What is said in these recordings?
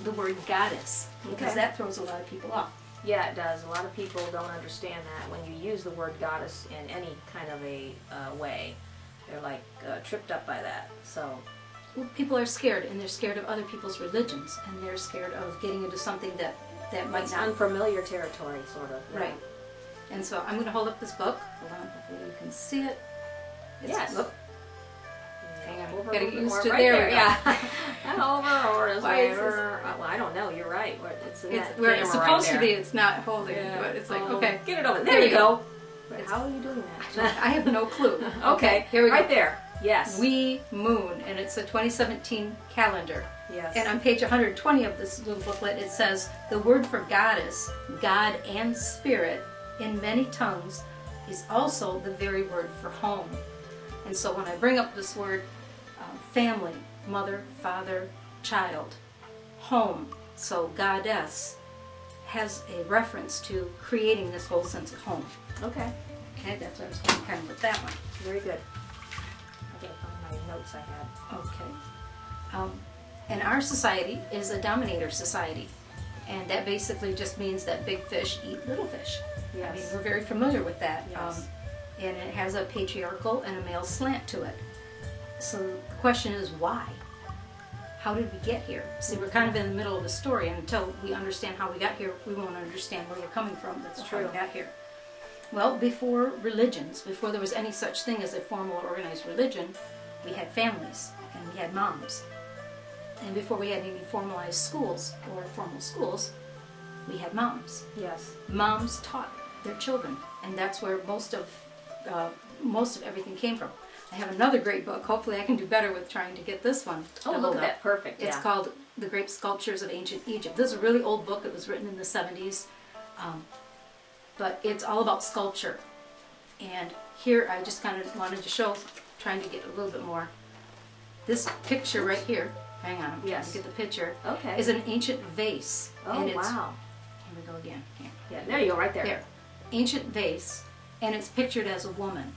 the word goddess, because that throws a lot of people off. Yeah, it does. A lot of people don't understand that when you use the word goddess in any kind of a way. They're like tripped up by that. So well, people are scared, and they're scared of other people's religions, and they're scared of getting into something that might it's not... unfamiliar territory, sort of. Right. And so I'm going to hold up this book. Hold on, hopefully you can see it. Yes. Look. Hang on. Gotta get used to right there. There, We go. Yeah. Over or this way. Well, I don't know. You're right. It's where it's supposed to be. It's not holding. Yeah. But it's like, okay. Get it over. There you go. It's, how are you doing that? I have no clue. Okay. Here we go. Right there. Yes. We Moon, and it's a 2017 calendar. Yes. And on page 120 of this little booklet, it says, the word for goddess, God and spirit, in many tongues, is also the very word for home. And so when I bring up this word, family, mother, father, child, home, so goddess has a reference to creating this whole sense of home. Okay. Okay, that's what I was going kind of with that one. Very good. I gotta find my notes I had. Okay. And our society is a dominator society. And that basically just means that big fish eat little fish. Yes. I mean, we're very familiar with that. Yes. And it has a patriarchal and a male slant to it. So the question is, why? How did we get here? See, we're kind of in the middle of the story, and until we understand how we got here, we won't understand where we're coming from. That's how we got here. Well, before religions, before there was any such thing as a formal organized religion, we had families, and we had moms. And before we had any formalized schools or formal schools, we had moms. Yes. Moms taught their children, and that's where most of everything came from. I have another great book. Hopefully I can do better with trying to get this one. Oh, look at that. Perfect. It's called The Great Sculptures of Ancient Egypt. This is a really old book. It was written in the 70s. But it's all about sculpture. And here I just kind of wanted to show, trying to get a little bit more. This picture right here, hang on, I'm trying to get the picture, is an ancient vase. Oh, and it's, wow. Here we go again. Here. Yeah, there you go, right there. There. Ancient vase, and it's pictured as a woman.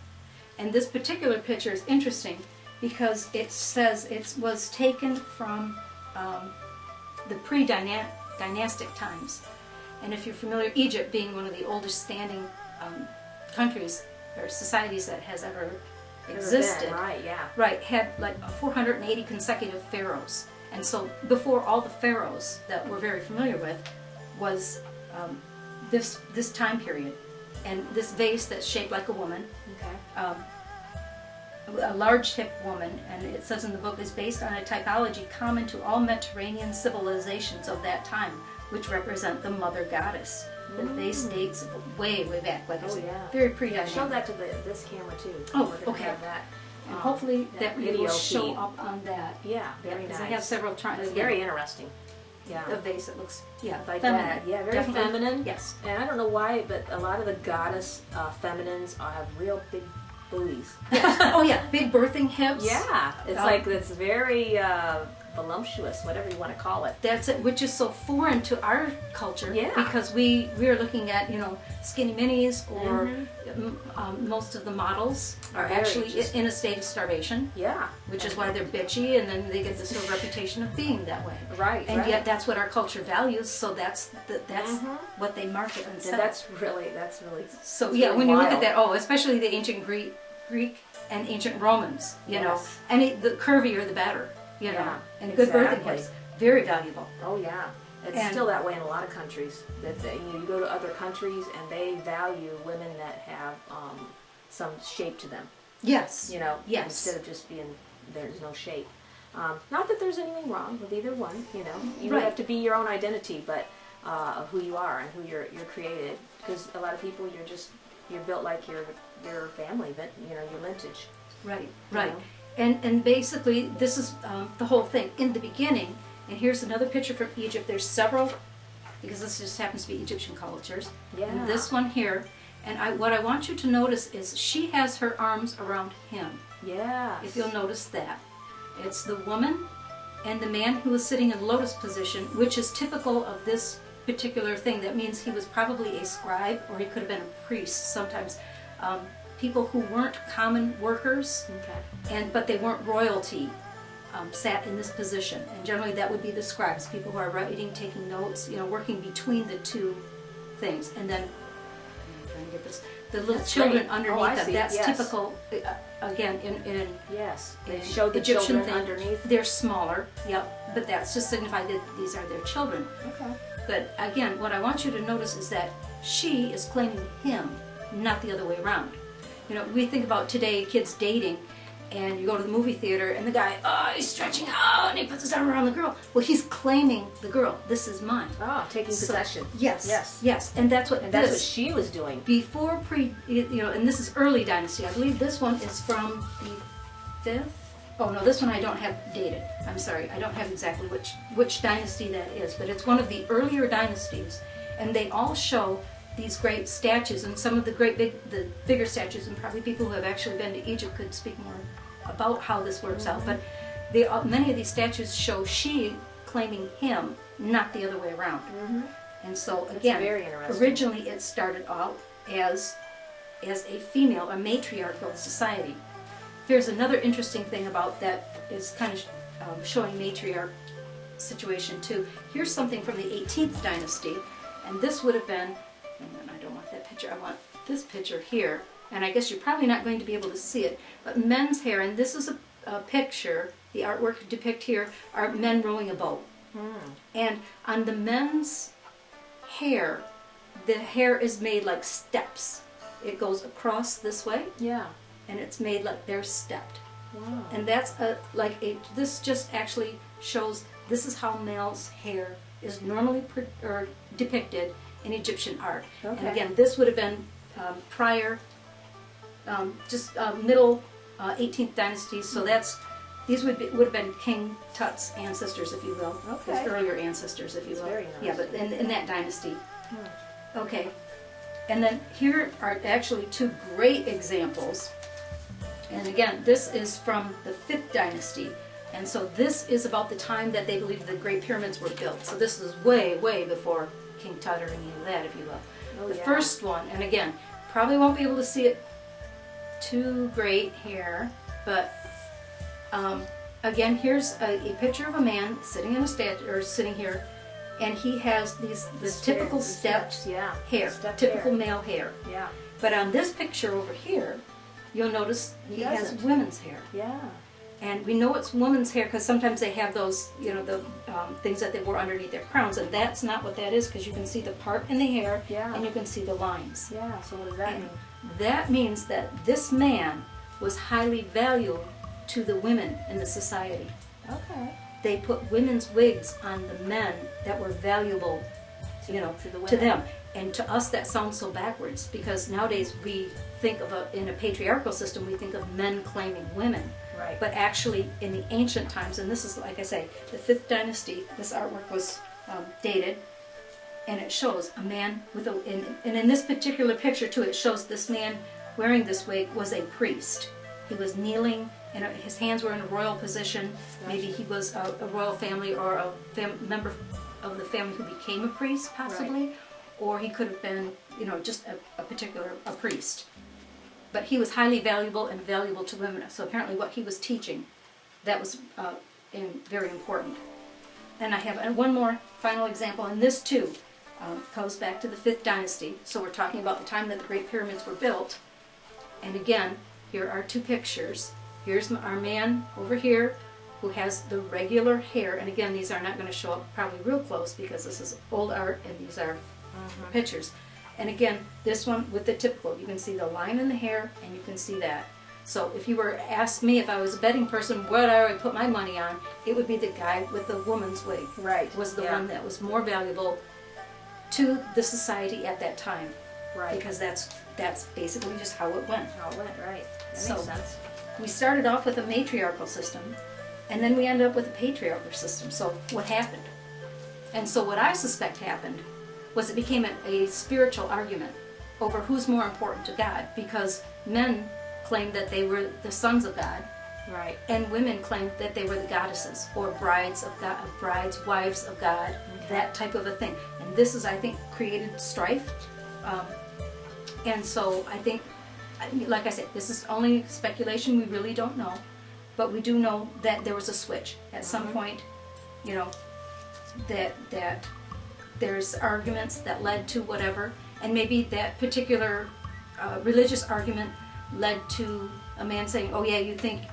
And this particular picture is interesting because it says it was taken from the pre-dynastic times. And if you're familiar, Egypt being one of the oldest standing countries or societies that has ever existed, right, had like 480 consecutive pharaohs. And so before all the pharaohs that we're very familiar with was this time period. And this vase that's shaped like a woman, a large-hipped woman, and it says in the book, is based on a typology common to all Mediterranean civilizations of that time, which represent the mother goddess. The vase dates way, way back, like I said, very pre-dynamic. Show that to this camera too. Oh, okay. That. And hopefully that video will show up on that. Yeah, very nice. I have several It's very interesting. Yeah. A vase that looks, like feminine. that. Yeah, very Definitely. feminine. Yes. And I don't know why, but a lot of the goddess feminines have real big booties. Oh yeah, big birthing hips. Yeah, it's like it's very voluptuous, whatever you want to call it. That's it, which is so foreign to our culture. Yeah. Because we are looking at, skinny minis, or most of the models are actually in a state of starvation. Yeah. Which is why they're bitchy, and then they get this whole reputation of being that way. Right. And yet that's what our culture values, so that's what they market and sell. That's really so yeah, when you look at that, especially the ancient Greek and ancient Romans, know, and the curvier the better. And good birthing hips, very valuable. Oh yeah, it's still that way in a lot of countries. That you go to other countries and they value women that have some shape to them. Yes. Yes. Instead of just being there's no shape. Not that there's anything wrong with either one. You have to be your own identity, but of who you are and who you're created. Because a lot of people, you're built like your family, but your lineage. Right. Right. And basically, this is the whole thing. In the beginning, and here's another picture from Egypt. There's several, because this just happens to be Egyptian cultures. Yeah. And this one here, and what I want you to notice is she has her arms around him. Yeah. If you'll notice that. It's the woman and the man who is sitting in lotus position, which is typical of this particular thing. That means he was probably a scribe, or he could have been a priest. Sometimes people who weren't common workers, but they weren't royalty. sat in this position. And generally that would be the scribes, people who are writing, taking notes, working between the two things. And then, I'm trying to get this, the little children underneath them. That's typical, again, in yes, they show the Egyptian children underneath. They're smaller, yep, but that's just signify that these are their children. Okay. But again, what I want you to notice is that she is claiming him, not the other way around. We think about today kids dating, and you go to the movie theater, and the guy, he's stretching out, and he puts his arm around the girl. Well, he's claiming the girl. This is mine. Ah, taking possession. Yes, and that's what what she was doing. Before and this is early dynasty. I believe this one is from the 5th. Oh no, this one I don't have dated. I'm sorry, I don't have exactly which dynasty that is, but it's one of the earlier dynasties, and they all show these great statues, and some of the bigger statues, and probably people who have actually been to Egypt could speak more about how this works out. But many of these statues show she claiming him, not the other way around. And so again, very interesting. Originally it started out as a female, a matriarchal society. Here's another interesting thing about that is kind of showing matriarch situation too. Here's something from the 18th dynasty, and this would have been, and I don't want that picture, I want this picture here, and I guess you're probably not going to be able to see it, but men's hair, and this is a picture, the artwork depict here are men rowing a boat. And on the men's hair, the hair is made like steps. It goes across this way. Yeah. And it's made like they're stepped. Wow. And that's this just actually shows this is how male's hair is normally depicted in Egyptian art. Okay. And again, this would have been prior, middle 18th dynasty. So these would have been King Tut's ancestors, if you will. Okay. His earlier ancestors, if you will. Very yeah, but in that dynasty. Okay. And then here are actually two great examples. And again, this is from the 5th dynasty. And so this is about the time that they believe the Great Pyramids were built. So this is way, way before King Tut or any of that, if you will. The first one, and again, probably won't be able to see it too great here, but again, here's a picture of a man sitting in a statue, or sitting here, and he has this typical stepped hair, typical male hair. Yeah. But on this picture over here, you'll notice he has women's hair. Yeah. And we know it's women's hair because sometimes they have those, the things that they wore underneath their crowns, and that's not what that is, because you can see the part in the hair, and you can see the lines. Yeah, so what does that mean? That means that this man was highly valued to the women in the society. Okay. They put women's wigs on the men that were valuable, to them. And to us that sounds so backwards, because nowadays we think of in a patriarchal system, we think of men claiming women. Right. But actually in the ancient times, and this is, like I say, the 5th dynasty, this artwork was dated, and it shows a man with and in this particular picture too, it shows this man wearing this wig was a priest. He was kneeling, and his hands were in a royal position. Maybe he was a royal family, or a member of the family who became a priest, possibly. Right. Or he could have been, just a priest. But he was highly valuable and valuable to women. So apparently what he was teaching, that was very important. And I have one more final example, and this too goes back to the 5th dynasty. So we're talking about the time that the Great Pyramids were built. And again, here are two pictures. Here's our man over here who has the regular hair. And again, these are not going to show up probably real close because this is old art and these are pictures. And again, this one with the typical, you can see the line in the hair and you can see that. So if you were to ask me if I was a betting person, what I would put my money on, it would be the guy with the woman's wig. Right. Was the one that was more valuable to the society at that time. Right. Because that's basically just how it went. How it went, right. That So, makes sense. We started off with a matriarchal system, and then we ended up with a patriarchal system. So what happened? And so what I suspect happened was it became a spiritual argument over who's more important to God, because men claimed that they were the sons of God, right, and women claimed that they were the goddesses, or brides of God, wives of God, that type of a thing. And this is, I think, created strife. And so I think, like I said, this is only speculation, we really don't know. but we do know that there was a switch at some point. You know, that there's arguments that led to whatever, and maybe that particular religious argument led to a man saying, "Oh yeah, you think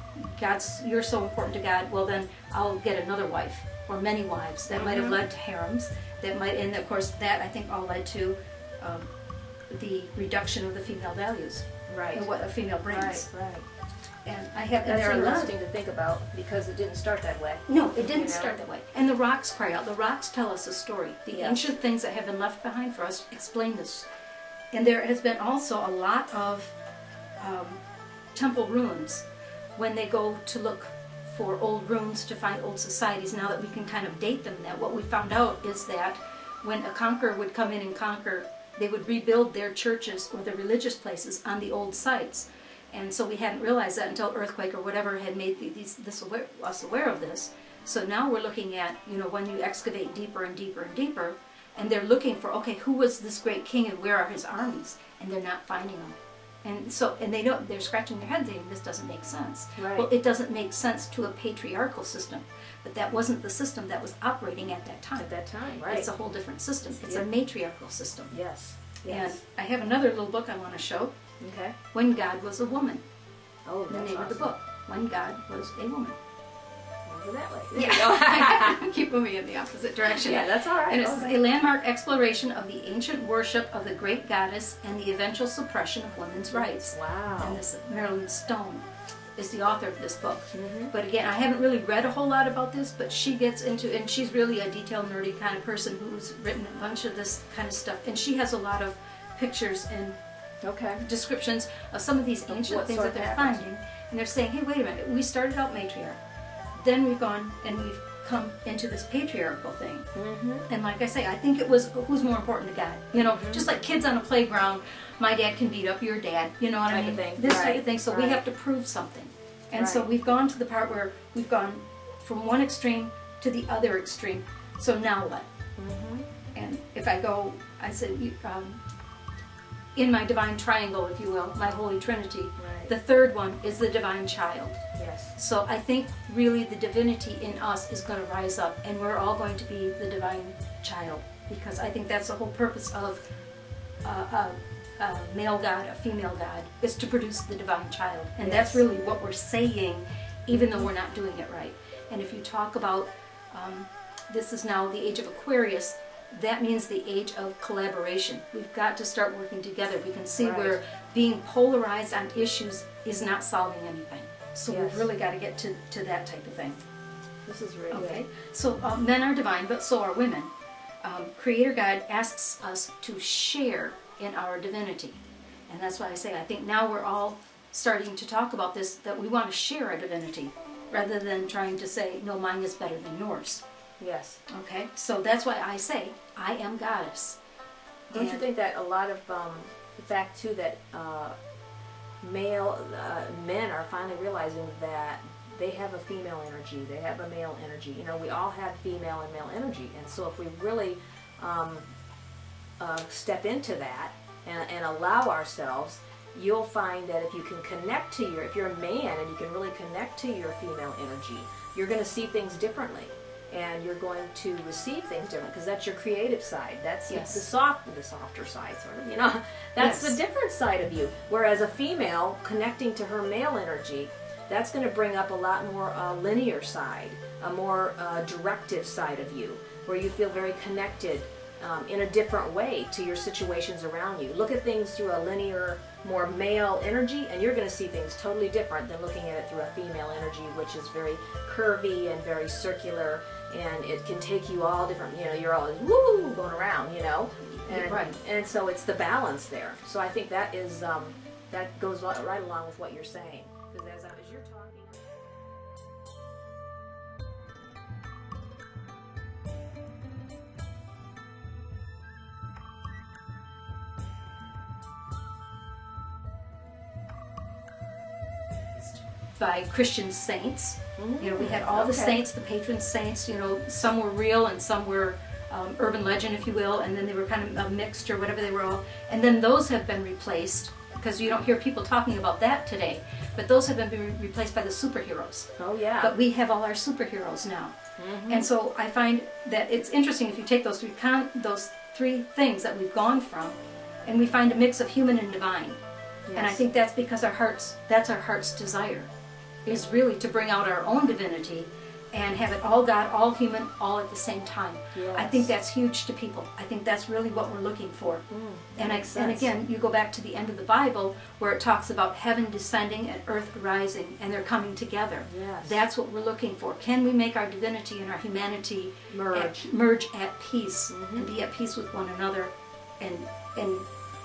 you're so important to God? Well then, I'll get another wife or many wives." That might have led to harems. That might, and of course, that I think all led to the reduction of the female values, and what a female brings. Right. And I have. That's there are interesting to think about because it didn't start that way. No, it didn't start that way. And the rocks cry out. The rocks tell us a story. The Yes. ancient things that have been left behind for us explain this. And there has been also a lot of temple ruins when they go to look for old ruins to find old societies. Now that we can kind of date them, that what we found out is that when a conqueror would come in and conquer, they would rebuild their churches or their religious places on the old sites. And so we hadn't realized that until earthquake or whatever had made us aware of this. So now we're looking at, when you excavate deeper and deeper and deeper, and they're looking for, okay, who was this great king and where are his armies? And they're not finding them. And they don't, they're scratching their head saying, this doesn't make sense. Right. Well, it doesn't make sense to a patriarchal system, but that wasn't the system that was operating at that time. At that time, right. It's a whole different system. It's a matriarchal system. Yes. And I have another little book I want to show. Okay. When God Was a Woman. Oh, The that's name of the book. When God Was a Woman. Go that way. Yeah. Keep moving in the opposite direction. Yeah, that's all right. And it's a landmark exploration of the ancient worship of the great goddess and the eventual suppression of women's rights. Wow. And this Marilyn Stone is the author of this book. But again, I haven't really read a whole lot about this, but she gets into, and she's really a detail nerdy kind of person who's written a bunch of this kind of stuff. And she has a lot of pictures and descriptions of some of these ancient things that they're finding. And they're saying, hey, wait a minute, we started out matriarch. Then we've gone and we've come into this patriarchal thing. And like I say, I think it was who's more important to God. Just like kids on a playground, my dad can beat up your dad, you know what I mean? This type of thing. So we have to prove something. And so we've gone to the part where we've gone from one extreme to the other extreme. So now what? And if I go, I said, in my divine triangle, if you will, my Holy Trinity, the third one is the divine child. Yes. So I think really the divinity in us is going to rise up, and we're all going to be the divine child, because I think that's the whole purpose of a male God, a female God, is to produce the divine child. And that's really what we're saying, even though we're not doing it right. And if you talk about, this is now the age of Aquarius, that means the age of collaboration. We've got to start working together. We can see where being polarized on issues is not solving anything. So we've really got to get to that type of thing. This is really good. So men are divine, but so are women. Creator God asks us to share in our divinity. And that's why I say I think now we're all starting to talk about this, that we want to share our divinity rather than trying to say, no, mine is better than yours. Yes. Okay, so that's why I say, I am goddess. Don't you think that a lot of the fact too that men are finally realizing that they have a female energy, they have a male energy. We all have female and male energy, and so if we really step into that and allow ourselves, you'll find that if you can connect to if you're a man and you can really connect to your female energy, you're going to see things differently. And you're going to receive things different because that's your creative side. That's the softer side, sort of. That's the different side of you. Whereas a female connecting to her male energy, that's going to bring up a lot more linear side, a more directive side of you, where you feel very connected in a different way to your situations around you. Look at things through a linear, more male energy, and you're going to see things totally different than looking at it through a female energy, which is very curvy and very circular, and it can take you all different, you're always woo going around, and so it's the balance there. So I think that is that goes right along with what you're saying, because as you're talking. By Christian saints. We had all the saints, the patron saints, some were real and some were urban legend, if you will, and then they were kind of a mixture, whatever they were all. And then those have been replaced because you don't hear people talking about that today. But those have been replaced by the superheroes. Oh yeah. But we have all our superheroes now. And so I find that it's interesting if you take those three things that we've gone from, and we find a mix of human and divine. Yes. And I think that's because that's our heart's desire, is really to bring out our own divinity and have it all God, all human, all at the same time. Yes. I think that's huge to people. I think that's really what we're looking for. And again, you go back to the end of the Bible where it talks about heaven descending and earth rising, and they're coming together. Yes. That's what we're looking for. Can we make our divinity and our humanity merge at peace and be at peace with one another and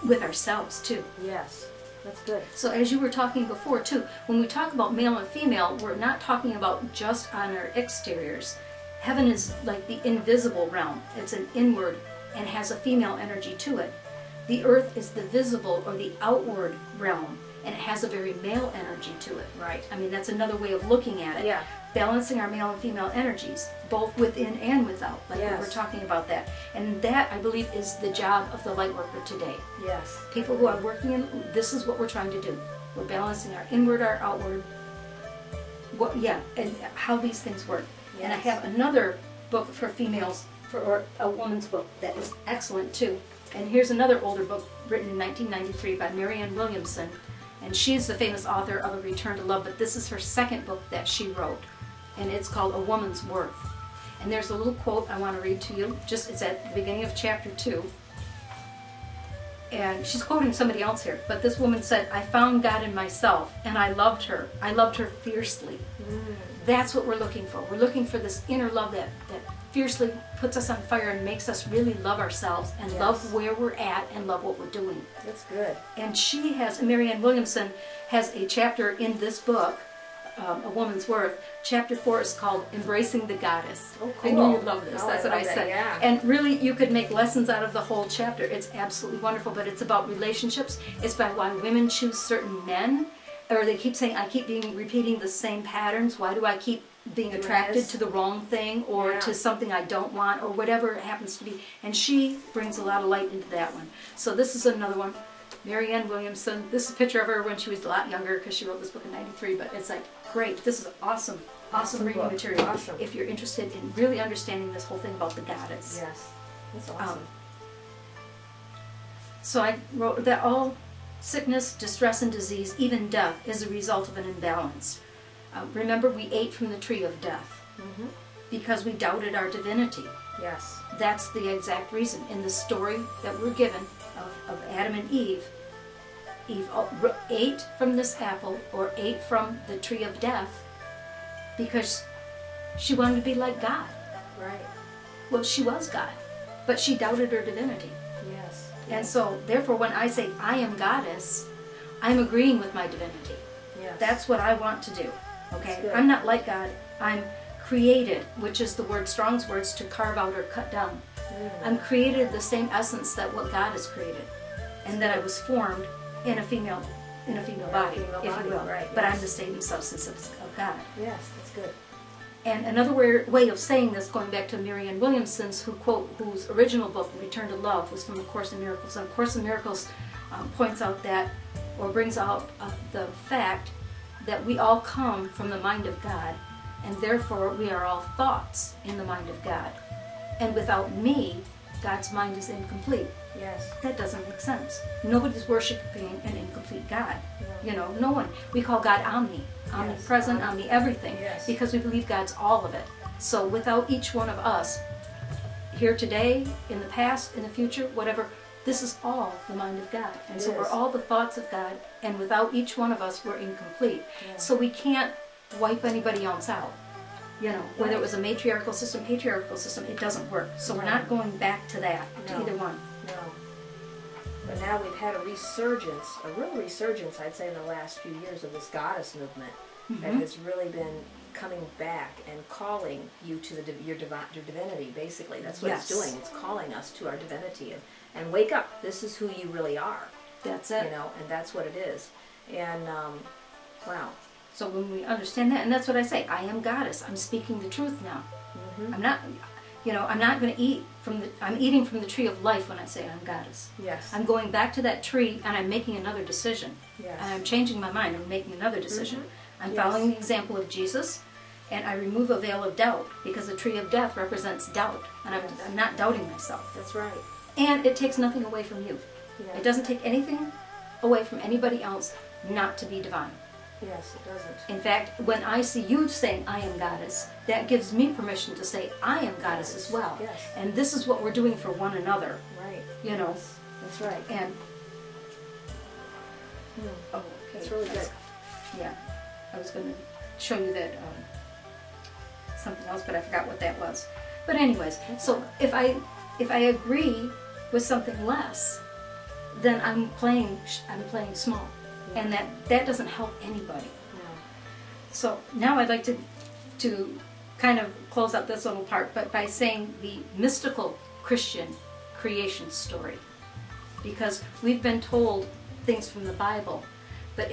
with ourselves too? Yes. That's good. So as you were talking before too, when we talk about male and female, we're not talking about just on our exteriors. Heaven is like the invisible realm. It's an inward and has a female energy to it. The earth is the visible or the outward realm, and it has a very male energy to it. Right. I mean, that's another way of looking at it. Yeah. Balancing our male and female energies, both within and without, like we were talking about that. And that, I believe, is the job of the light worker today. Yes. People who are working in, this is what we're trying to do. We're balancing our inward, our outward, and how these things work. Yes. And I have another book for females, or a woman's book, that is excellent too. And here's another older book written in 1993 by Marianne Williamson. And she's the famous author of A Return to Love, but this is her second book that she wrote. And it's called A Woman's Worth. And there's a little quote I want to read to you. It's at the beginning of chapter 2. And she's quoting somebody else here. But this woman said, "I found God in myself, and I loved her. I loved her fiercely." That's what we're looking for. We're looking for this inner love that fiercely puts us on fire and makes us really love ourselves and love where we're at and love what we're doing. That's good. And Marianne Williamson has a chapter in this book, A Woman's Worth. Chapter 4 is called Embracing the Goddess. Oh, cool. I knew you'd love this. Oh, That's what I said. Yeah. And really, you could make lessons out of the whole chapter. It's absolutely wonderful, but it's about relationships. It's about why women choose certain men, or they keep saying, I keep repeating the same patterns. Why do I keep being attracted to the wrong thing or to something I don't want, or whatever it happens to be? And she brings a lot of light into that one. So this is another one. Marianne Williamson. This is a picture of her when she was a lot younger, because she wrote this book in '93, but it's like, great. This is awesome reading material. Awesome. If you're interested in really understanding this whole thing about the goddess. Yes. That's awesome. So I wrote that all sickness, distress, and disease, even death, is a result of an imbalance. Remember, we ate from the tree of death because we doubted our divinity. Yes. That's the exact reason. In the story that we're given of Adam and Eve ate from this apple, or ate from the tree of death, because she wanted to be like God. Right. Well, she was God, but she doubted her divinity. Yes. And so, therefore, when I say I am goddess, I'm agreeing with my divinity. Yes. That's what I want to do. Okay? Good. I'm not like God. I'm created, which is the word, Strong's words, to carve out or cut down. I'm created the same essence that what God has created, and that I was formed in a female body, if you will. Right, but I'm the same substance of God. Yes, that's good. And another way of saying this, going back to Marianne Williamson's, whose original book, Return to Love, was from A Course in Miracles. And A Course in Miracles points out that, or brings out the fact that we all come from the mind of God, and therefore we are all thoughts in the mind of God. And without me, God's mind is incomplete. Yes. That doesn't make sense. Nobody's worshiping an incomplete God. No. You know, no one. We call God omnipresent, everything, because we believe God's all of it. So without each one of us, here today, in the past, in the future, whatever, this is all the mind of God. And so we're all the thoughts of God, and without each one of us, we're incomplete. Yeah. So we can't wipe anybody else out. You know, whether it was a matriarchal system, patriarchal system, it doesn't work. So we're not going back to that, to either one. No. But now we've had a resurgence, a real resurgence, I'd say, in the last few years of this goddess movement that has really been coming back and calling you to your divinity, basically. That's what it's doing. It's calling us to our divinity. And wake up. This is who you really are. That's it. You know, and that's what it is. And, wow. So when we understand that, and that's what I say, I am goddess. I'm speaking the truth now. I'm not, I'm not going to eat I'm eating from the tree of life when I say I'm goddess. Yes. I'm going back to that tree and I'm making another decision. Yes. And I'm changing my mind. I'm making another decision. Mm-hmm. I'm following the example of Jesus, and I remove a veil of doubt, because the tree of death represents doubt, and I'm not doubting myself. That's right. And it takes nothing away from you. Yeah. It doesn't take anything away from anybody else not to be divine. Yes, it doesn't. In fact, when I see you saying, I am goddess, that gives me permission to say, I am goddess as well. Yes. And this is what we're doing for one another. Right. Yes. That's right. And, oh, okay. That's really good. Yeah. I was going to show you that, something else, but I forgot what that was. But anyways, so if I agree with something less, then I'm playing small. And that doesn't help anybody. No. So now I'd like to kind of close out this little part, but by saying the mystical Christian creation story, because we've been told things from the Bible, but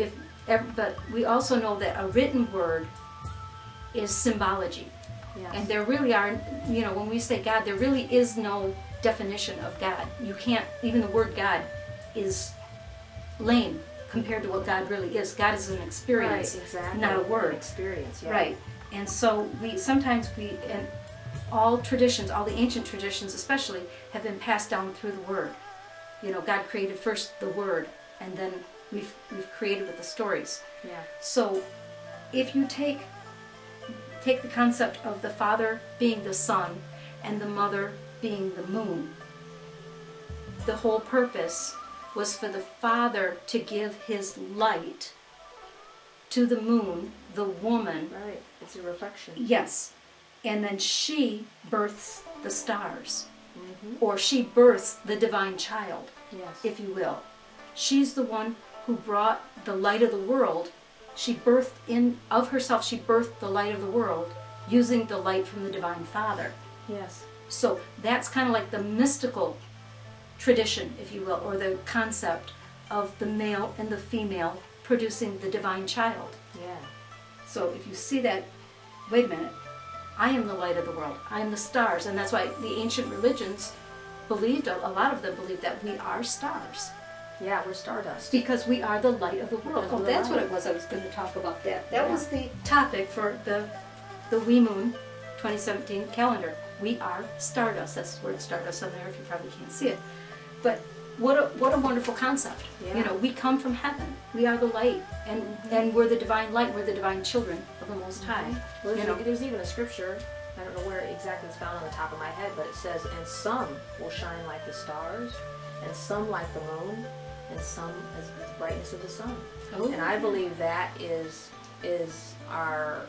we also know that a written word is symbology. Yes. And there really are, when we say God, there really is no definition of God. You can't, even the word God is lame compared to what God really is. God is an experience, right, exactly. not a word. An experience, yeah. Right. And so and all traditions, all the ancient traditions especially, have been passed down through the word. God created first the word, and then we've created with the stories. Yeah. So if you take the concept of the father being the sun and the mother being the moon, the whole purpose was for the father to give his light to the moon, the woman. Right, it's a reflection. Yes. And then she births the stars. Mm-hmm. Or she births the divine child, yes, if you will. She's the one who brought the light of the world. She birthed of herself, she birthed the light of the world using the light from the divine father. Yes. So that's kind of like the mystical tradition, if you will, or the concept of the male and the female producing the divine child. Yeah. So if you see that, wait a minute, I am the light of the world. I am the stars. And that's why the ancient religions believed, a lot of them believed that we are stars. Yeah, we're stardust. Because we are the light of the world. Oh, that's what it was I was going to talk about that. That was the topic for the Wee Moon 2017 calendar. We are stardust. That's the word stardust on there if you probably can't see it. But what a wonderful concept. Yeah. We come from heaven. We are the light, and we're the divine light. We're the divine children of the Most High. Well, there's even a scripture, I don't know where exactly it's found on the top of my head, but it says, and some will shine like the stars, and some like the moon, and some as the brightness of the sun. Oh. And I believe that is our,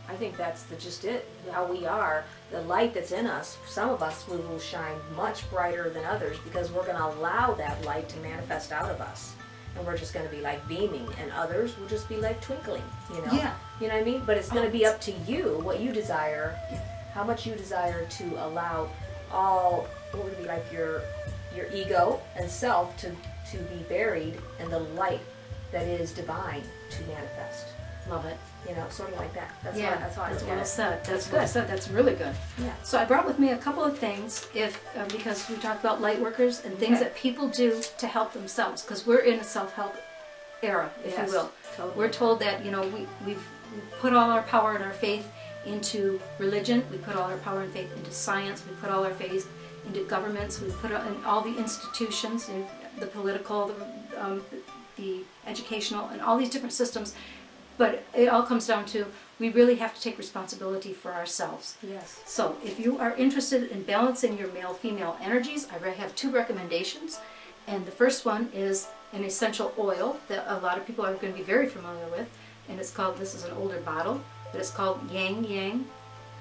I think that's just it, how we are. The light that's in us, some of us will shine much brighter than others because we're going to allow that light to manifest out of us. And we're just going to be like beaming, and others will just be like twinkling, Yeah. You know what I mean? But it's going to be up to you, what you desire, how much you desire to allow all, what would it be like your ego and self to be buried in the light that is divine to manifest. Love it. Sort of like that. That's how I that's look well at it. said. That's good. well said. That's really good. Yeah. So I brought with me a couple of things, because we talked about light workers and things that people do to help themselves, because we're in a self-help era, if you will. Totally. We're told that we've put all our power and our faith into religion. We put all our power and faith into science. We put all our faith into governments. We put in all the institutions, the political, the educational, and all these different systems. But it all comes down to, we really have to take responsibility for ourselves. Yes. So if you are interested in balancing your male-female energies, I have 2 recommendations. And the first one is an essential oil that a lot of people are going to be very familiar with. And it's called, this is an older bottle, but it's called Yang Yang.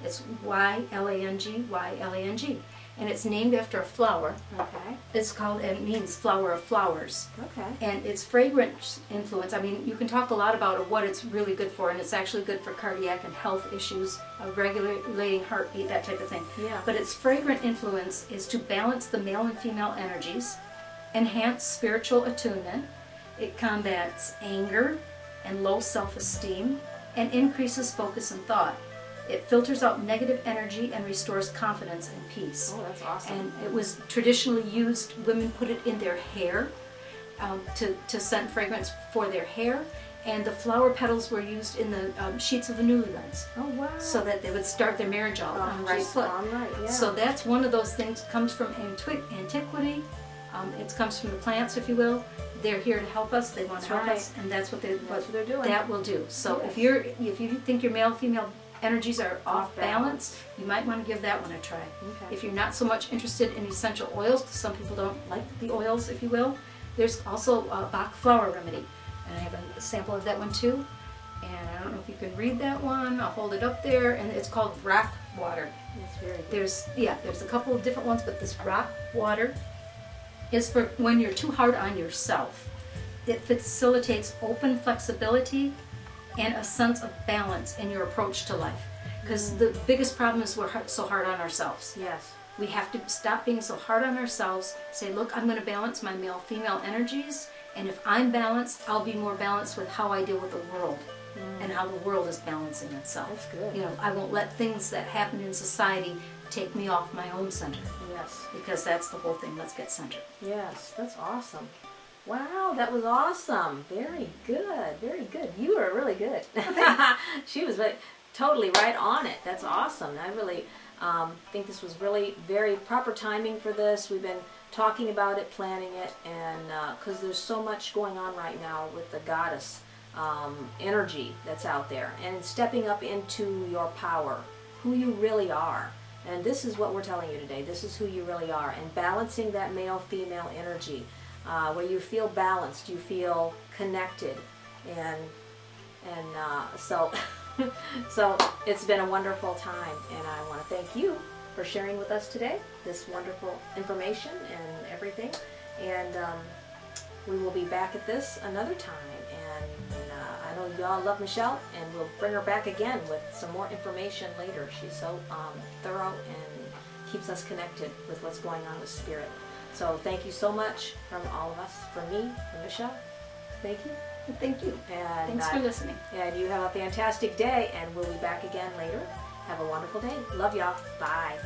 It's Y-L-A-N-G, Y-L-A-N-G. And it's named after a flower. Okay. It means flower of flowers. Okay. And its fragrance influence, you can talk a lot about what it's really good for, and it's actually good for cardiac and health issues, regulating heartbeat, that type of thing. Yeah. But its fragrant influence is to balance the male and female energies, enhance spiritual attunement, it combats anger and low self-esteem, and increases focus and thought. It filters out negative energy and restores confidence and peace. Oh, that's awesome. And it was traditionally used, women put it in their hair to scent fragrance for their hair. And the flower petals were used in the sheets of the newlyweds. Oh, wow. So that they would start their marriage out on the right foot. On right, yeah. So that's one of those things, comes from antiquity. It comes from the plants, if you will. They're here to help us. They want to help us, and that's what they're doing. That will do. So Yes. if you think your male-female energies are off balance, you might want to give that one a try. Okay. If you're not so much interested in essential oils, because some people don't like the oils, if you will, there's also a Bach flower remedy. And I have a sample of that one too. And I don't know if you can read that one. I'll hold it up there. And it's called rock water. That's very good. There's a couple of different ones, but this rock water is for when you're too hard on yourself. It facilitates open flexibility and a sense of balance in your approach to life. Because the biggest problem is we're so hard on ourselves. Yes. We have to stop being so hard on ourselves. Say, look, I'm going to balance my male-female energies. And if I'm balanced, I'll be more balanced with how I deal with the world and how the world is balancing itself. That's good. You know, I won't let things that happen in society take me off my own center. Yes. Because that's the whole thing. Let's get centered. Yes, that's awesome. Wow, that was awesome. Very good. Very good. You were really good. She was totally right on it. That's awesome. I really think this was really very proper timing for this. We've been talking about it, planning it, and because there's so much going on right now with the goddess energy that's out there, and stepping up into your power, who you really are. And this is what we're telling you today. This is who you really are, and balancing that male-female energy, where you feel balanced, you feel connected, and so so it's been a wonderful time, and I want to thank you for sharing with us today this wonderful information and everything. And we will be back at this another time. And I know y'all love Michelle, and we'll bring her back again with some more information later. She's so thorough and keeps us connected with what's going on with Spirit. So thank you so much from all of us, from me, from Michelle. Thank you. Thank you. And thanks for listening. And you have a fantastic day, and we'll be back again later. Have a wonderful day. Love y'all. Bye.